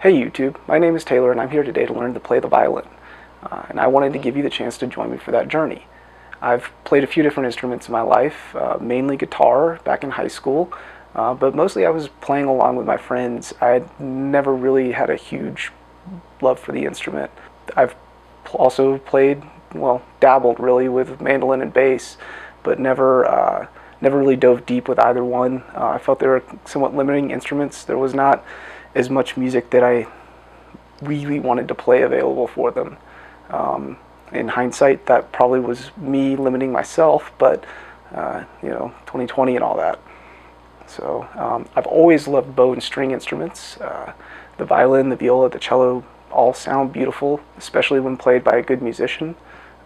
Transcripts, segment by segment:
Hey YouTube, my name is Taylor and I'm here today to learn to play the violin. And I wanted to give you the chance to join me for that journey. I've played a few different instruments in my life, mainly guitar back in high school, but mostly I was playing along with my friends. I had never really had a huge love for the instrument. I've also played, well, dabbled really with mandolin and bass, but never really dove deep with either one. I felt they were somewhat limiting instruments. There was not as much music that I really wanted to play available for them. In hindsight, that probably was me limiting myself, but 2020 and all that. So I've always loved bow and string instruments. The violin, the viola, the cello all sound beautiful, especially when played by a good musician.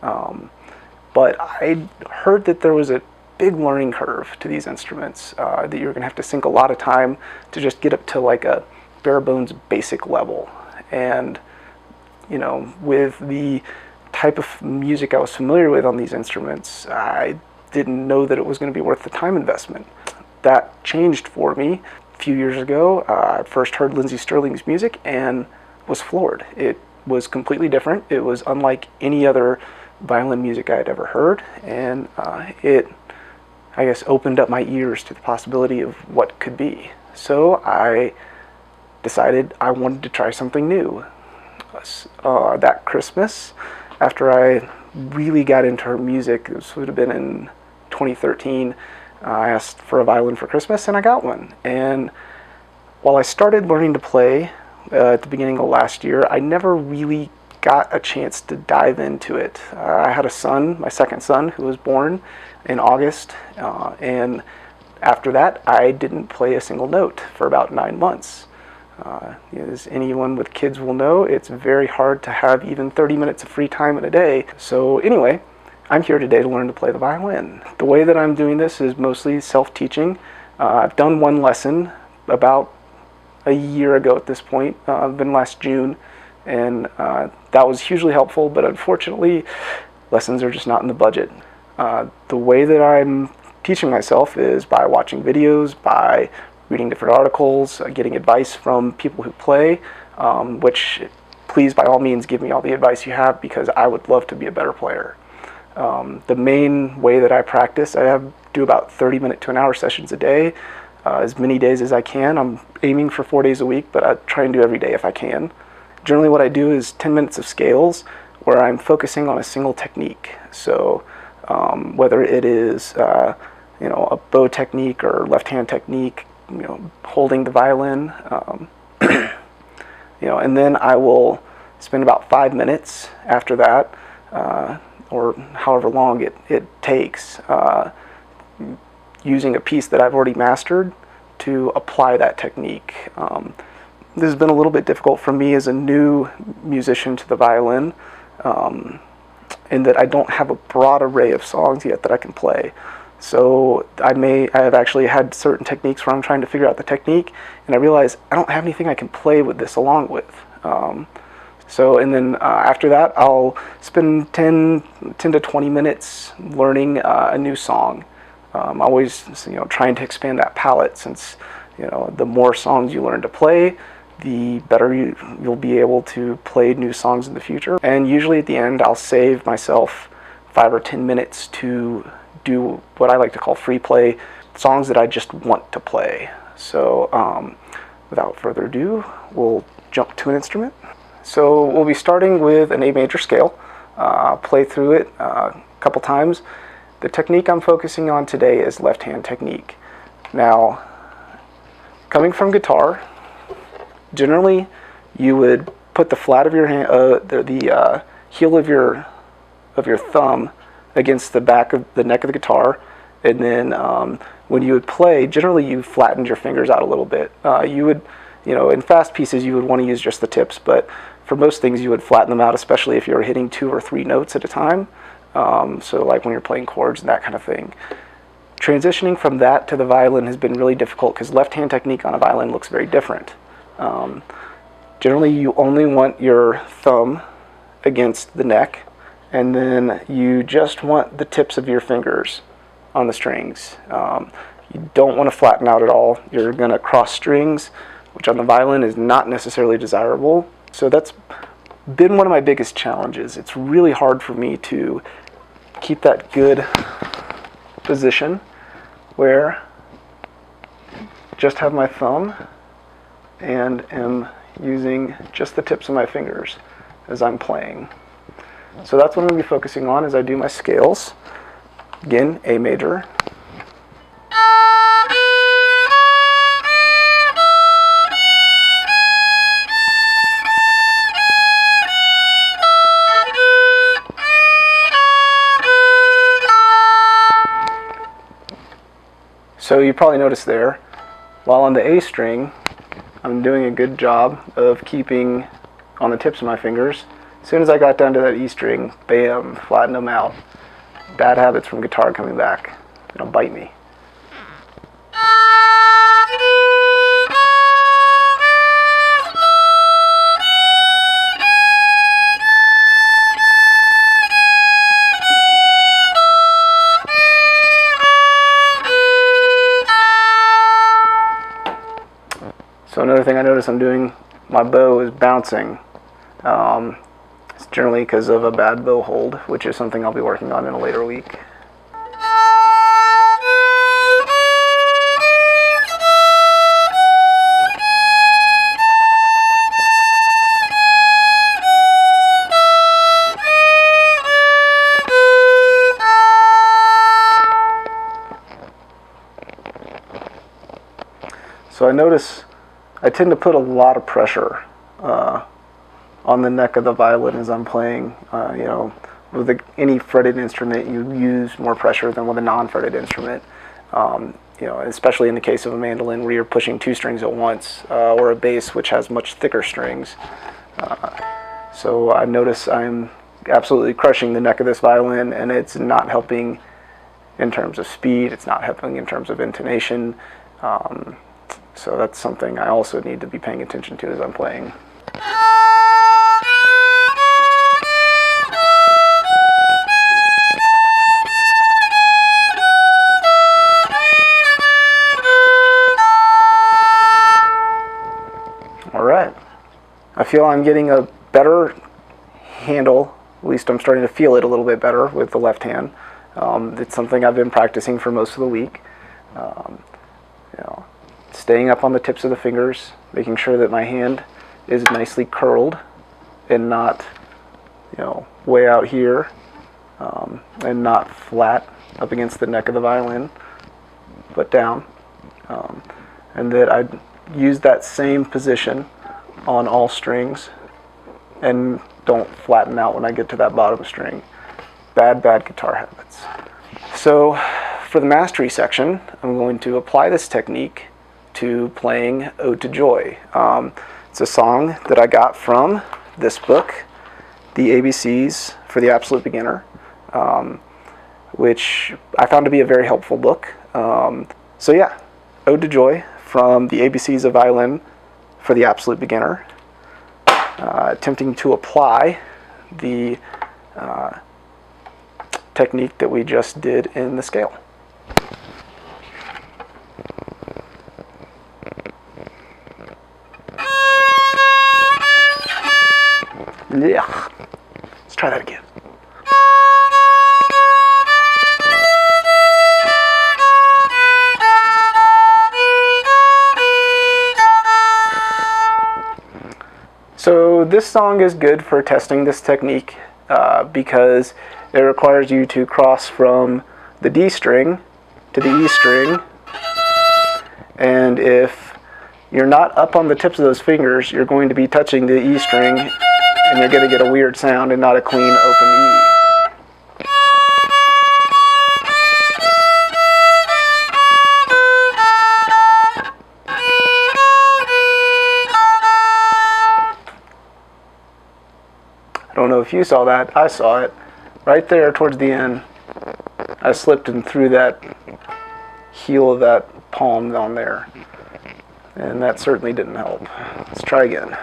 But I heard that there was a big learning curve to these instruments, that you're going to have to sink a lot of time to just get up to like a bare bones basic level. And with the type of music I was familiar with on these instruments, I didn't know that it was going to be worth the time investment. That changed for me a few years ago. I first heard Lindsey Stirling's music and was floored. It was completely different. It was unlike any other violin music I had ever heard, and it, I guess, opened up my ears to the possibility of what could be. So I decided I wanted to try something new. That Christmas, after I really got into her music, this would have been in 2013, I asked for a violin for Christmas and I got one. And while I started learning to play at the beginning of last year, I never really got a chance to dive into it. I had a son, my second son, who was born in August, and after that I didn't play a single note for about 9 months. As anyone with kids will know, it's very hard to have even 30 minutes of free time in a day. So anyway, I'm here today to learn to play the violin. The way that I'm doing this is mostly self-teaching. I've done one lesson about a year ago at this point, been last June, and that was hugely helpful, but unfortunately lessons are just not in the budget. The way that I'm teaching myself is by watching videos, by reading different articles, getting advice from people who play, which please by all means give me all the advice you have, because I would love to be a better player. The main way that I practice, I do about 30-minute to an hour sessions a day, as many days as I can. I'm aiming for 4 days a week, but I try and do every day if I can. Generally what I do is 10 minutes of scales where I'm focusing on a single technique. So whether it is a bow technique or left-hand technique, holding the violin, and then I will spend about 5 minutes after that, or however long it takes, using a piece that I've already mastered to apply that technique. This has been a little bit difficult for me as a new musician to the violin, in that I don't have a broad array of songs yet that I can play. So I have actually had certain techniques where I'm trying to figure out the technique, and I realize I don't have anything I can play with this along with. And then after that, I'll spend 10 to 20 minutes learning a new song. Always trying to expand that palette, since the more songs you learn to play, the better you'll be able to play new songs in the future. And usually at the end, I'll save myself 5 or 10 minutes to do what I like to call free play, songs that I just want to play. So without further ado, we'll jump to an instrument. So we'll be starting with an A major scale. I'll play through it a couple times. The technique I'm focusing on today is left-hand technique. Now, coming from guitar, generally you would put the flat of your hand, the heel of your thumb against the back of the neck of the guitar, and then when you would play, generally you flattened your fingers out a little bit. You would, in fast pieces you would want to use just the tips, but for most things you would flatten them out, especially if you're hitting 2 or 3 notes at a time. So like when you're playing chords and that kind of thing. Transitioning from that to the violin has been really difficult because left-hand technique on a violin looks very different. Generally you only want your thumb against the neck, and then you just want the tips of your fingers on the strings. You don't want to flatten out at all. You're going to cross strings which on the violin is not necessarily desirable. So that's been one of my biggest challenges. It's really hard for me to keep that good position where just have my thumb and am using just the tips of my fingers as I'm playing. So that's what I'm going to be focusing on as I do my scales. Again, A major. So you probably noticed there, while on the A string, I'm doing a good job of keeping on the tips of my fingers. As soon as I got down to that E string, bam, flattened them out. Bad habits from guitar coming back. It'll bite me. So another thing I notice I'm doing, my bow is bouncing. It's generally because of a bad bow hold, which is something I'll be working on in a later week. So I notice I tend to put a lot of pressure on the neck of the violin as I'm playing. You know, with any fretted instrument, you use more pressure than with a non-fretted instrument. You know, especially in the case of a mandolin where you're pushing two strings at once, or a bass which has much thicker strings. So I notice I'm absolutely crushing the neck of this violin, and it's not helping in terms of speed. It's not helping in terms of intonation. So that's something I also need to be paying attention to as I'm playing. All right. I feel I'm getting a better handle. At least I'm starting to feel it a little bit better with the left hand. It's something I've been practicing for most of the week. You know, staying up on the tips of the fingers, making sure that my hand is nicely curled and not, you know, way out here, and not flat up against the neck of the violin, but down. And that I use that same position on all strings and don't flatten out when I get to that bottom string. Bad guitar habits. So for the mastery section, I'm going to apply this technique to playing Ode to Joy. It's a song that I got from this book, The ABCs for the Absolute Beginner, which I found to be a very helpful book. So yeah, Ode to Joy from The ABCs of Violin for the Absolute Beginner, attempting to apply the technique that we just did in the scale. Yeah. Let's try that again. So this song is good for testing this technique because it requires you to cross from the D string to the E string, and if you're not up on the tips of those fingers, you're going to be touching the E string and you're going to get a weird sound and not a clean open E. I don't know if you saw that. I saw it. Right there towards the end, I slipped and threw that heel of that palm on there. And that certainly didn't help. Let's try again.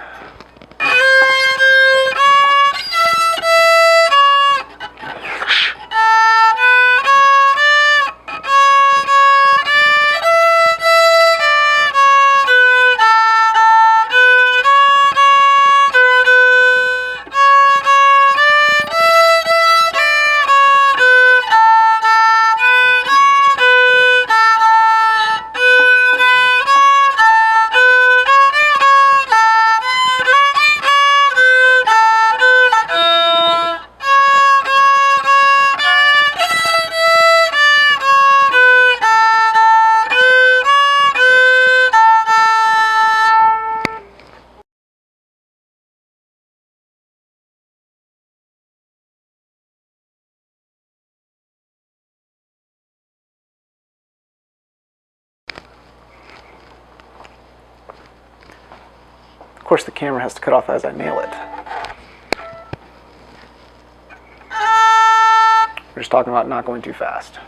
Of course, the camera has to cut off as I nail it. We're just talking about not going too fast.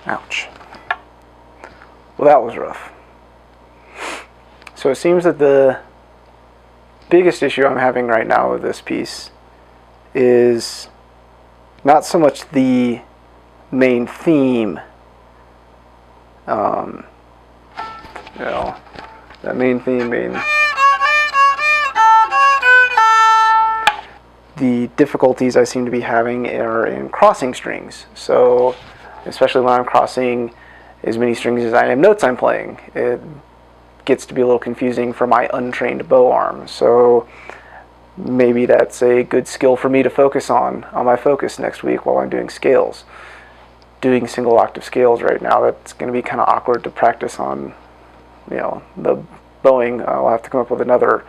Ouch. Well, that was rough. So it seems that the biggest issue I'm having right now with this piece is not so much the main theme, you know, that main theme being the difficulties I seem to be having are in crossing strings. So especially when I'm crossing as many strings as I am notes I'm playing, it gets to be a little confusing for my untrained bow arm. So maybe that's a good skill for me to focus on my focus next week while I'm doing scales. Doing single octave scales right now, that's going to be kind of awkward to practice on, you know, the bowing. I'll have to come up with another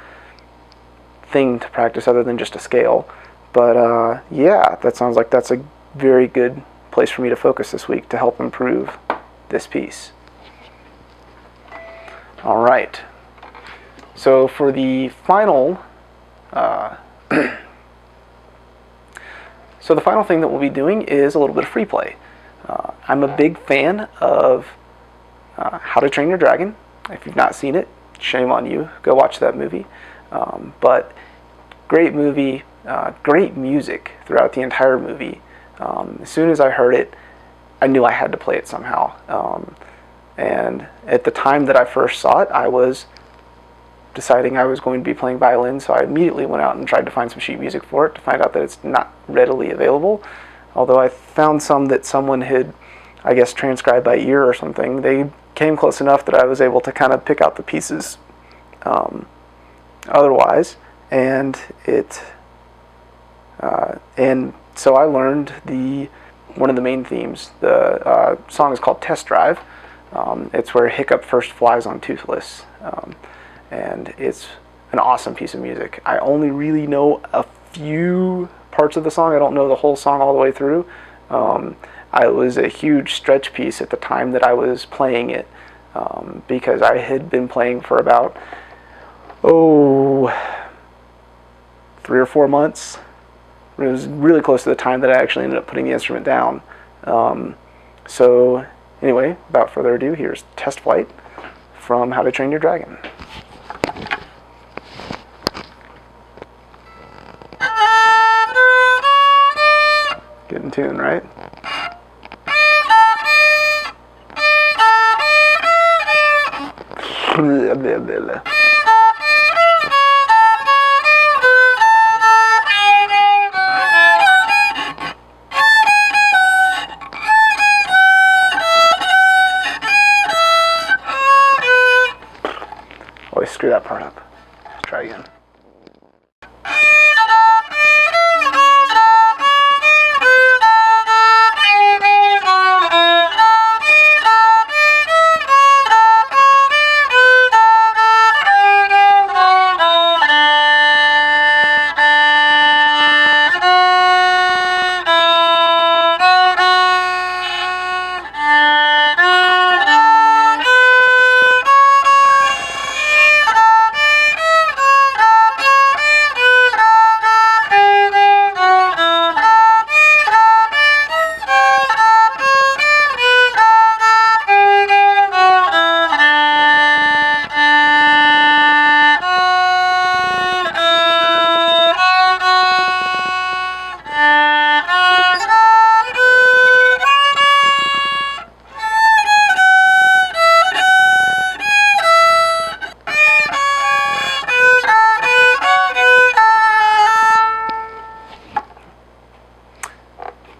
thing to practice other than just a scale. But yeah, that sounds like that's a very good place for me to focus this week to help improve this piece. All right. So for the final, so the final thing that we'll be doing is a little bit of free play. I'm a big fan of How to Train Your Dragon. If you've not seen it, shame on you. Go watch that movie. But great movie, great music throughout the entire movie. As soon as I heard it, I knew I had to play it somehow. And at the time that I first saw it, I was deciding I was going to be playing violin, so I immediately went out and tried to find some sheet music for it to find out that it's not readily available. Although I found some that someone had, I guess, transcribed by ear or something. They came close enough that I was able to kind of pick out the pieces otherwise. And so I learned one of the main themes. The song is called Test Drive. It's where Hiccup first flies on Toothless. And it's an awesome piece of music. I only really know a few parts of the song. I don't know the whole song all the way through. It was a huge stretch piece at the time that I was playing it, because I had been playing for about, 3 or 4 months. It was really close to the time that I actually ended up putting the instrument down. So anyway, without further ado, here's Test Flight from How to Train Your Dragon. Get in tune, right? Always screw that part up. Let's try again.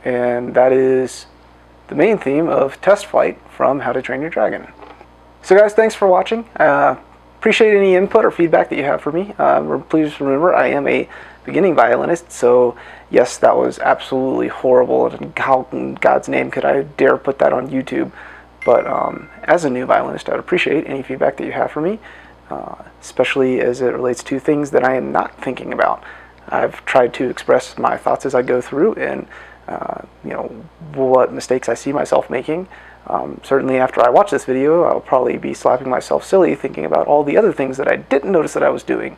And that is the main theme of Test Flight from How to Train Your Dragon. So guys, thanks for watching. Appreciate any input or feedback that you have for me. Please remember, I am a beginning violinist, so yes, that was absolutely horrible, and how in God's name could I dare put that on YouTube? But as a new violinist, I'd appreciate any feedback that you have for me, especially as it relates to things that I am not thinking about. I've tried to express my thoughts as I go through, and what mistakes I see myself making. Certainly after I watch this video, I'll probably be slapping myself silly thinking about all the other things that I didn't notice that I was doing.